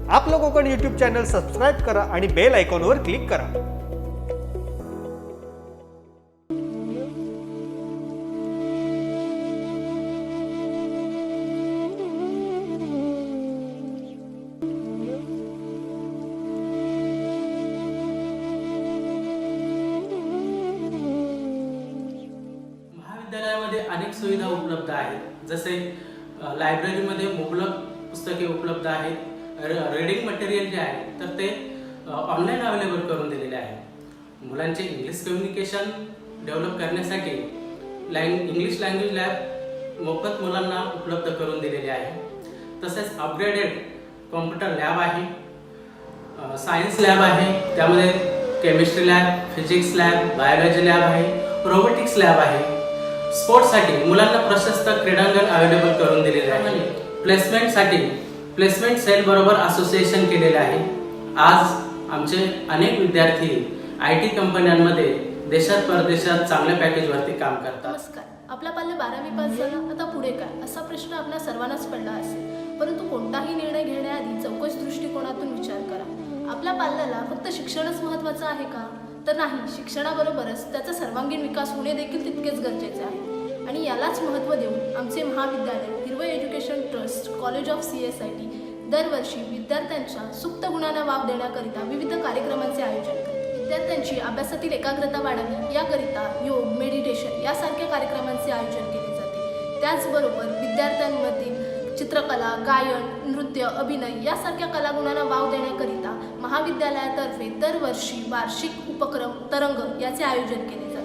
आपलं Konkan YouTube channel subscribe करा आणि बेल आयकॉनवर क्लिक करा. महाविद्यालयामध्ये अनेक सुविधा उपलब्ध आहेत. जसे लायब्ररीमध्ये मुबलक पुस्तके उपलब्ध आहेत. रीडिंग मटेरियल जे आहे तर ते ऑनलाईन अवेलेबल करून दिलेले आहे. मुलांचे इंग्लिश कम्युनिकेशन डेव्हलप करण्यासाठी इंग्लिश लँग्वेज लॅब मोफत मुलांना उपलब्ध करून दिलेले आहे. तसेच अपग्रेडेड कॉम्प्युटर लॅब आहे, सायन्स लॅब आहे, त्यामध्ये chemistry lab, physics lab, biology lab आहे, रोबोटिक्स लॅब आहे. स्पोर्ट्ससाठी मुलांना प्रशस्त क्रीडांगण अवेलेबल करून दिलेले आहे. प्लेसमेंटसाठी प्लेसमेंट सेल बरोबर असोसिएशन केलेले आहे. आज आमचे अनेक विद्यार्थी IT कंपन्यांमध्ये देशात परदेशात चांगल्या पॅकेजवरती काम करतात. नमस्कार. आपला पाल्य 12वी पास झाला, आता पुढे काय असा प्रश्न आपल्या सर्वांनाच पडला असेल. परंतु कोणताही निर्णय घेण्याआधी चौकस दृष्टिकोनातून विचार करा. आपल्या पाल्याला फक्त शिक्षणच महत्त्वाचं आहे का? तर नाही. शिक्षणाबरोबरच त्याचा सर्वांगीण विकास होणे देखील तितकेच गरजेचे आहे. आणि यालाच महत्त्व देऊन आमचे महाविद्यालय हिरवय education trust college of CSIT दरवर्षी विद्यार्थ्यांच्या सुप्त गुणांना वाव देण्याकरिता विविध कार्यक्रमांचे आयोजन करते. विद्यार्थ्यांची अभ्यासातील एकाग्रता वाढावी याकरिता योग, मेडिटेशन यासारख्या कार्यक्रमांचे आयोजन केले जाते. त्याचबरोबर विद्यार्थ्यांमधील चित्रकला, गायन, नृत्य, अभिनय यासारख्या कलागुणांना वाव देण्याकरिता महाविद्यालयातर्फे दरवर्षी वार्षिक उपक्रम तरंग याचे आयोजन केले जाते.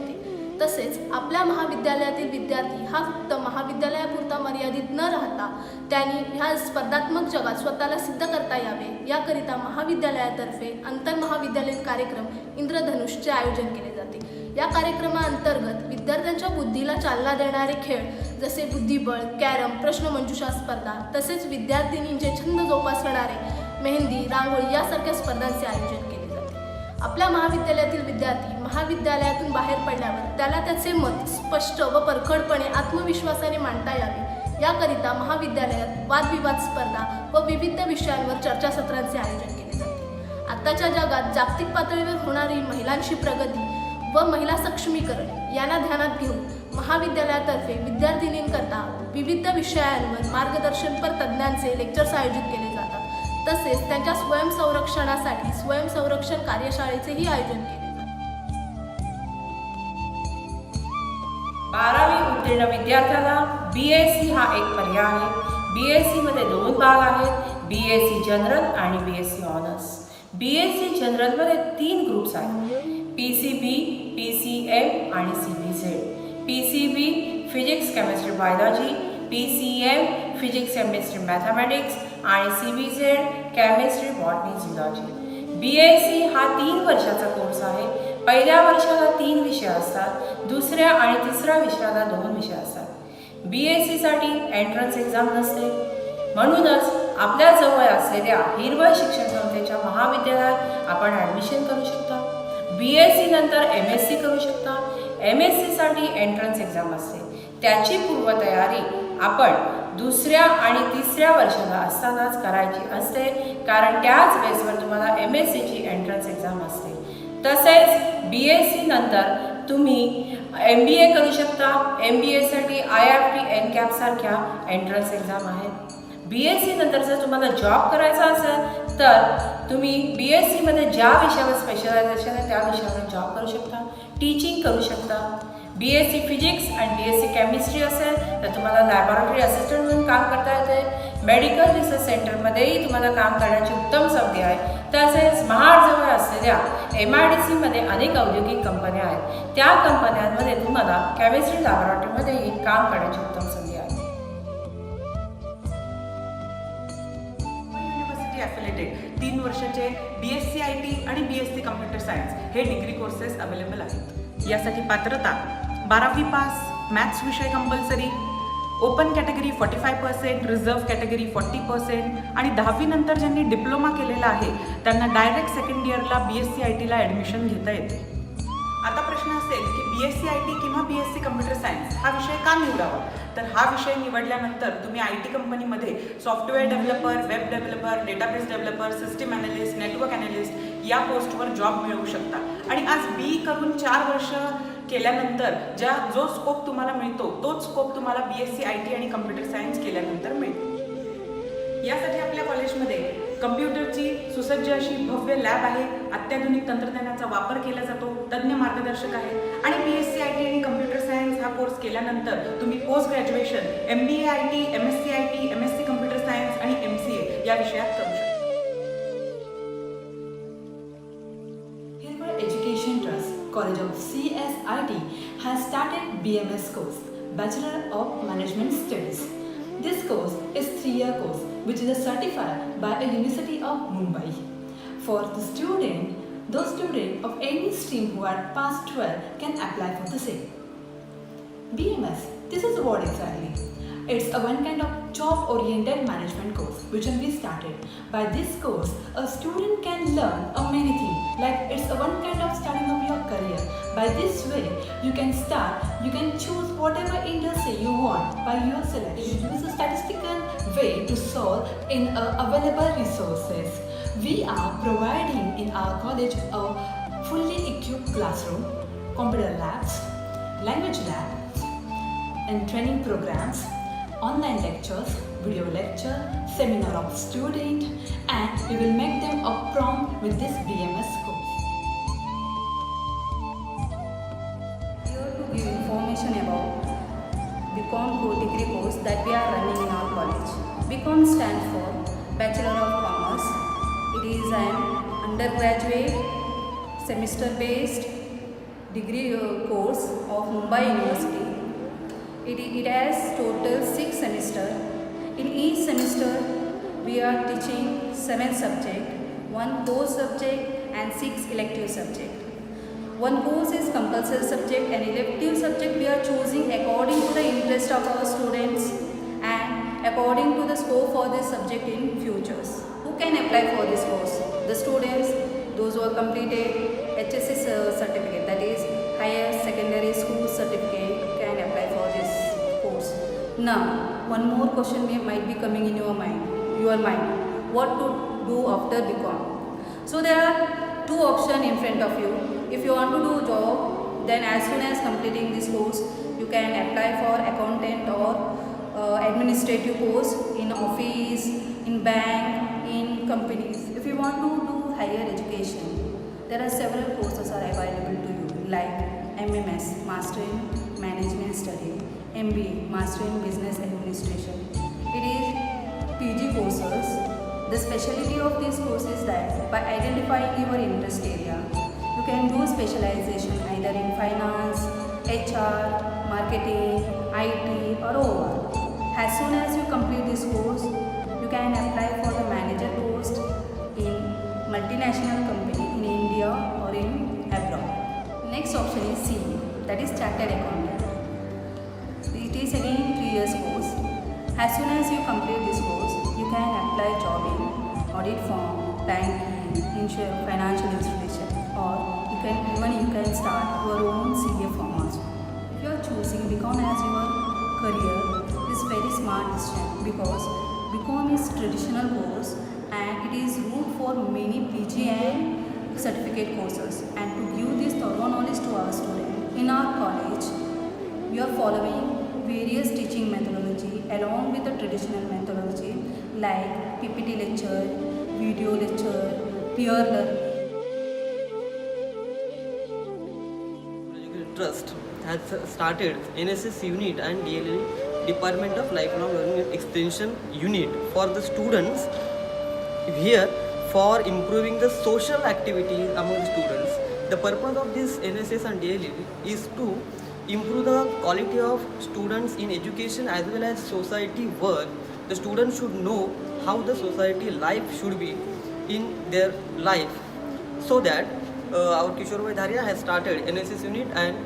तसेच आपल्या महाविद्यालयातील विद्यार्थी हा फक्त महाविद्यालयापुरता मर्यादित न राहता त्यांनी ह्या स्पर्धात्मक जगात स्वतःला सिद्ध करता यावे याकरिता महाविद्यालयातर्फे आंतरमहाविद्यालयीन कार्यक्रम इंद्रधनुषचे आयोजन केले जाते. या कार्यक्रमाअंतर्गत विद्यार्थ्यांच्या बुद्धीला चालना देणारे खेळ जसे बुद्धिबळ, कॅरम, प्रश्नमंजुषा स्पर्धा तसेच विद्यार्थिनींचे छंद जोपासणारे मेहंदी, रांगोळी यासारख्या स्पर्धांचे आयोजन केले जाते. आपल्या महाविद्यालयातील विद्यार्थी महाविद्यालयातून बाहेर पडल्यावर त्याला त्याचे मत स्पष्ट व परखडपणे आत्मविश्वासाने मांडता यावे याकरिता महाविद्यालयात वादविवाद स्पर्धा व विविध विषयांवर चर्चासत्रांचे आयोजन केले जाते. आताच्या जगात जागतिक पातळीवर होणारी महिलांची प्रगती व महिला सक्षमीकरण यांना ध्यानात घेऊन महाविद्यालयातर्फे विद्यार्थिनींकरता विविध विषयांवर मार्गदर्शनपर तज्ज्ञांचे लेक्चर्स आयोजित केले जातात. तसेच त्यांच्या स्वयंसंरक्षणासाठी स्वयंसंरक्षण कार्यशाळेचेही आयोजन केले जाते. 12वी उत्तीर्ण विद्यार्थ्याला BSc हा एक पर्याय आहे. BSc मध्ये 2 भाग आहेत, BSc जनरल आणि BSc ऑनर्स. BSc जनरलमध्ये 3 ग्रुप्स आहेत, PCB, PCM आणि CBZ. PCB physics, chemistry, biology, PCM physics, chemistry, mathematics आणि CBZ chemistry, botany, zoology. BSc हा 3 वर्षाचा कोर्स आहे. पहिल्या वर्षाला 3 विषय असतात, दुसऱ्या आणि तिसऱ्या विषयाला 2 विषय असतात. BSc साठी एंट्रन्स एक्झाम नसते. म्हणूनच आपल्या जवळ असलेल्या हिरवय शिक्षण संस्थेच्या महाविद्यालयात आपण ॲडमिशन करू शकता. BSc नंतर MSc करू शकता. MSc साठी एंट्रन्स एक्झाम असते. त्याची पूर्वतयारी आपण दुसऱ्या आणि तिसऱ्या वर्षाला असतानाच करायची असते, कारण त्याच बेसवर तुम्हाला MSc ची एंट्रन्स एक्झाम असते. तसेच BSc नंतर तुम्ही MBA करू शकता. MBA साठी IIT NCAP सारख्या एंट्रन्स एक्झाम आहेत. BSc नंतर जर तुम्हाला जॉब करायचा असेल तर तुम्ही BSc मध्ये ज्या विषयावर स्पेशलायझेशन आहे त्या विषयावर जॉब करू शकता, टीचिंग करू शकता. BSc फिजिक्स आणि BSc केमिस्ट्री असेल तर तुम्हाला लॅबोरेटरी असिस्टंट म्हणून काम करता येते. मेडिकल रिसर्च सेंटरमध्येही तुम्हाला काम करण्याची उत्तम संधी आहे. तसेच महाडजवळ असलेल्या MIDC मध्ये अनेक औद्योगिक कंपन्या आहेत. त्या कंपन्यांमध्ये तुम्हाला केमिस्ट्री लॅबोरेटरीमध्येही काम करण्याची उत्तम संधी आहे. युनिव्हर्सिटी ॲफिलेटेड 3 वर्षाचे BSc IT आणि BSc कम्प्युटर सायन्स हे डिग्री कोर्सेस अवेलेबल आहेत. यासाठी पात्रता 12वी पास, मॅथ्स विषय compulsory, open category 45%, reserve category 40% आणि 10वी नंतर ज्यांनी डिप्लोमा केलेला आहे त्यांना डायरेक्ट सेकंड इयरला BSc ITला ॲडमिशन घेता येते. आता प्रश्न असेल की BSc IT किंवा BSc कम्प्युटर सायन्स हा विषय का निवडावा? तर हा विषय निवडल्यानंतर तुम्ही IT कंपनीमध्ये software developer, web developer, database developer, system analyst, network analyst या पोस्टवर जॉब मिळवू शकता. आणि आज BE करून 4 वर्ष केल्यानंतर जो स्कोप तुम्हाला मिळतो तोच स्कोप तुम्हाला BSc IT आणि कम्प्युटर सायन्स केल्यानंतर मिळतो. यासाठी आपल्या कॉलेजमध्ये कम्प्युटरची सुसज्ज अशी भव्य लॅब आहे, अत्याधुनिक तंत्रज्ञानाचा वापर केला जातो, तज्ज्ञ मार्गदर्शक आहेत आणि BSc IT आणि कम्प्युटर सायन्स हा कोर्स केल्यानंतर तुम्ही post graduation MBA IT, MSc IT, MSc computer science आणि MCA या विषयात करू शकता. Hillbrow Education Trust, College of CSIT, has started BMS course, Bachelor of Management Studies. This course is 3-year course which is certified by a University of Mumbai. For the student, those students of any stream who are past 12 can apply for the same. BMS, this is what exactly? It's a one kind of job-oriented management course which can be started. By this course, a student can learn many things, like it's a one kind of starting of your career. By this way, you can choose whatever industry you want by your selection. You use a statistical way to solve in available resources. We are providing in our college a fully equipped classroom, computer labs, language labs, and training programs, online lectures, video lecture, seminar of student, and we will make them a prompt with this BMS course. Here to give information about BCom degree course that we are running in our college. BCom stands for Bachelor of Commerce. It is an undergraduate semester-based degree course of Mumbai University. It has total 6 semesters. In each semester, we are teaching 7 subjects, 1 core subject and 6 elective subjects. 1 course is compulsory subject and elective subject we are choosing according to the interest of our students and according to the scope for this subject in futures. Who can apply for this course? The students, those who have completed HSC certificate, that is higher secondary school certificate, can apply for this course. Now, one more question might be coming in your mind. What to do after BCom? So there are 2 options in front of you. If you want to do job, then as soon as completing this course, you can apply for accountant or administrative course in office, in bank, in companies. If you want to do higher education, there are several courses are available to you, like MMS, Master in Management Study, MBA, Master in Business Administration. It is PG courses. The specialty of this course is that by identifying your interest area, you can do specialization either in finance, HR, marketing, IT or OR. As soon as you complete this course, you can apply for the manager post in multinational company in India or in abroad. Next option is CA, that is Chartered Accountant. It is again 3 years course. As soon as you complete this course, you can apply job in audit firm, banking, insurance, financial institution, or you can start your own CA firm also. If you are choosing BCom as your career, it is very smart decision because BCom is traditional course and it is route for many PG and certificate courses. And to give this thorough knowledge to our students in our college, we are following various teaching methodology along with the traditional methodology like PPT lecture, video lecture, peer learning. Trust has started NSS unit and DLL Department of Lifelong Learning Extension unit for the students here for improving the social activities among the students. The purpose of this NSS and DLL is to improve the quality of students in education as well as society work. The students should know how the society life should be in their life, so that our Kishore Bhai Dharia has started NSS unit and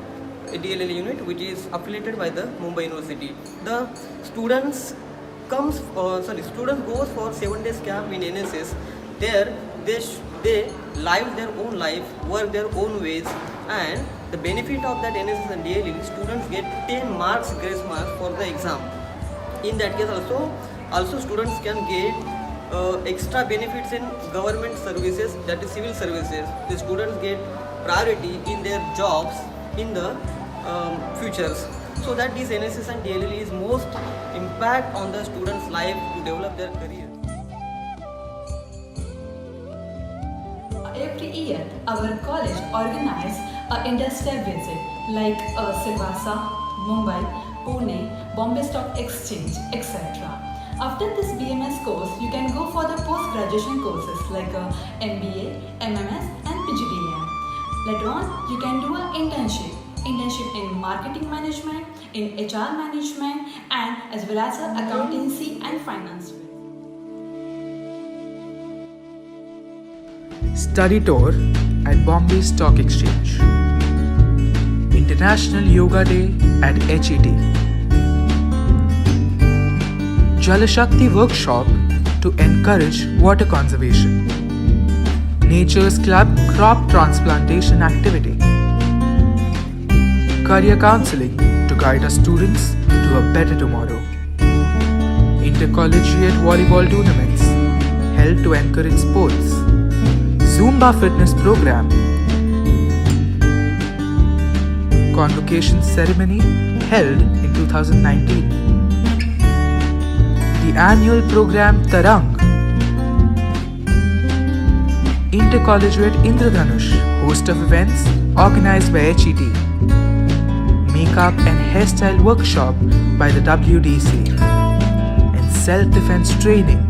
DLL unit, which is affiliated by the Mumbai University. The students students goes for 7 days camp in NSS. There they live their own life, work their own ways, and the benefit of that NSS and DLE, students get 10 marks grace marks for the exam. In that case also students can get extra benefits in government services, that is civil services. The students get priority in their jobs in the futures. So that this NSS and DLE is most impact on the students' life to develop their career. Every year, our college organizes an industrial visit like Silvassa, Mumbai, Pune, Bombay Stock Exchange, etc. After this BMS course, you can go for the post-graduation courses like MBA, MMS and PGDM. Later on, you can do an internship in marketing management, in HR management and as well as accountancy and finance. Study tour at Bombay Stock Exchange. International Yoga Day at HET. Jalashakti workshop to encourage water conservation. Nature's Club crop transplantation activity. Career counseling to guide our students to a better tomorrow. Intercollegiate volleyball tournaments held to encourage sports. Zumba fitness program. Convocation ceremony held in 2019. The annual program Tarang. Intercollegiate Indradhanush, host of events organized by HET. Makeup and hairstyle workshop by the WDC. And self-defense training.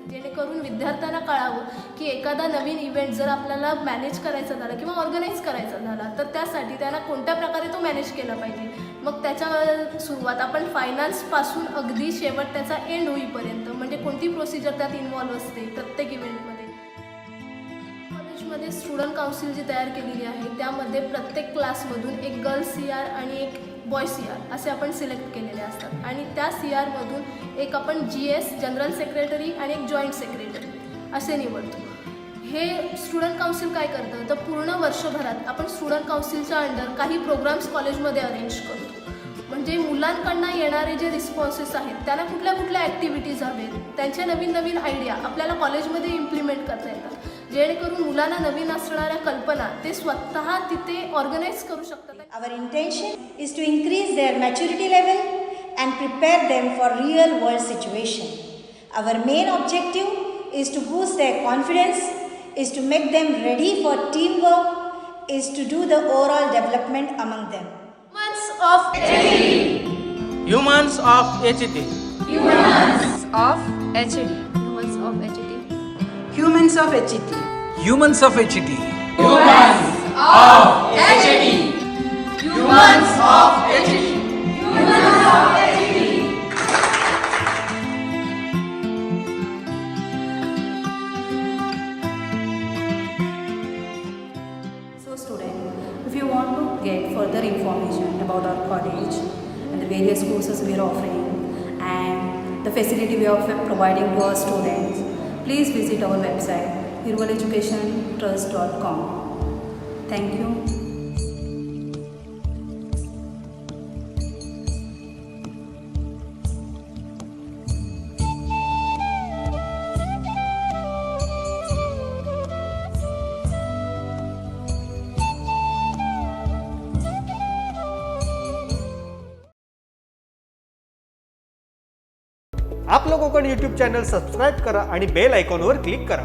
जेणेकरून विद्यार्थ्यांना कळावं की एखादा नवीन event जर आपल्याला manage करायचा झाला किंवा ऑर्गनाईज करायचा झाला तर त्यासाठी त्यांना कोणत्या प्रकारे तो मॅनेज केला पाहिजे. मग त्याच्या सुरुवात आपण फायनान्सपासून अगदी शेवट त्याचा एंड होईपर्यंत म्हणजे कोणती प्रोसिजर त्यात इन्व्हॉल्व असते प्रत्येक इव्हेंटमध्ये. कॉलेजमध्ये स्टुडंट काउन्सिल जी तयार केलेली आहे त्यामध्ये प्रत्येक क्लासमधून एक गर्ल CR आणि एक बॉय CR असे आपण सिलेक्ट केलेले असतात आणि त्या CRमधून एक आपण GS जनरल सेक्रेटरी आणि एक जॉईंट सेक्रेटरी असे निवडतो. हे स्टुडंट काउन्सिल काय करतं तर पूर्ण वर्षभरात आपण स्टुडंट काउन्सिलच्या अंडर काही प्रोग्राम्स कॉलेजमध्ये अरेंज करतो. म्हणजे मुलांकडनं येणारे जे रिस्पॉन्सेस आहेत त्यांना कुठल्या कुठल्या ॲक्टिव्हिटीज हवेत त्यांच्या नवीन नवीन आयडिया आपल्याला कॉलेजमध्ये इम्प्लिमेंट करता येतात जेणेकरून मुलांना नवीन असणाऱ्या कल्पना ते स्वतः तिथे ऑर्गनाईज करू शकतात. Our intention is to increase their maturity level and prepare them for real world situation. Our main objective is to boost their confidence, is to make them ready for teamwork, is to do the overall development among them. Humans of HET. Humans of HET. Humans of HET. Humans of HET. Humans of HET. Humans of HET. So student, if you want to get further information about our college and the various courses we are offering and the facility we are providing to our students, please visit our website hirwaleducationtrust.com. Thank you. आपलं Konkan YouTube channel subscribe करा आणि bell आयकॉनवर click करा.